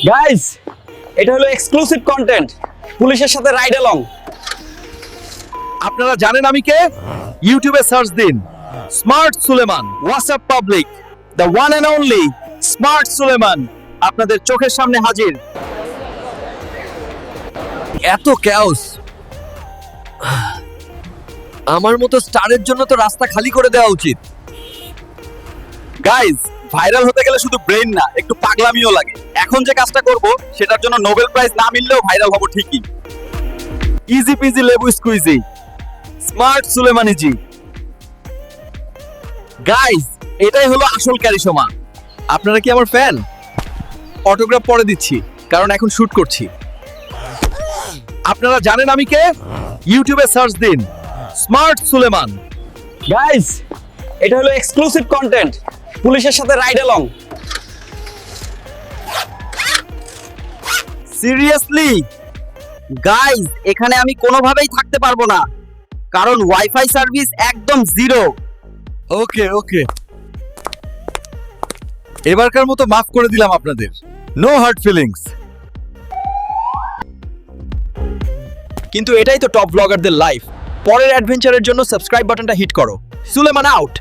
Guys, এটা হলো exclusive content, পুলিশের সাথে রাইড অ্যালং। আপনারা জানেন আমি কে? ইউটিউবে সার্চ দিন smart Suleman. WhatsApp public, the one and only smart Suleman আপনাদের চোখের সামনে হাজির। এত ক্যাওস, আমার মতো স্টারের জন্য তো রাস্তা খালি করে দেওয়া উচিত। গাইজ, ভাইরাল হতে গেলে শুধু ব্রেন না, একটু পাগলামিও লাগে। এখন যে কাজটা করব সেটার জন্য নোবেল প্রাইজ না মিললেও ভাইরাল হব ঠিকই। ইজি পিজি লেবু স্কুইজি, স্মার্ট সুলেমানিজি। গাইজ, এটাই হলো আসল ক্যারিশমা। আপনারা কি আমার ফ্যান? অটোগ্রাফ পরে দিচ্ছি, কারণ এখন শুট করছি। আপনারা জানেন আমি কে? ইউটিউবে সার্চ দিন স্মার্ট সুলেমান। গাইস, এটা হলো এক্সক্লুসিভ কন্টেন্ট, পুলিশের সাথে রাইড অ্যালং। সিরিয়াসলি গাইস, এখানে আমি কোনোভাবেই থাকতে পারবো না, কারণ ওয়াইফাই সার্ভিস একদম জিরো। ওকে ওকে, এবারকার মতো মাফ করে দিলাম আপনাদের। No hurt feelings. কিন্তু এটাই তো টপ ব্লগারদের লাইফ। পরের অ্যাডভেঞ্চারের জন্য সাবস্ক্রাইব বাটনটা হিট করো। সুলেমান আউট।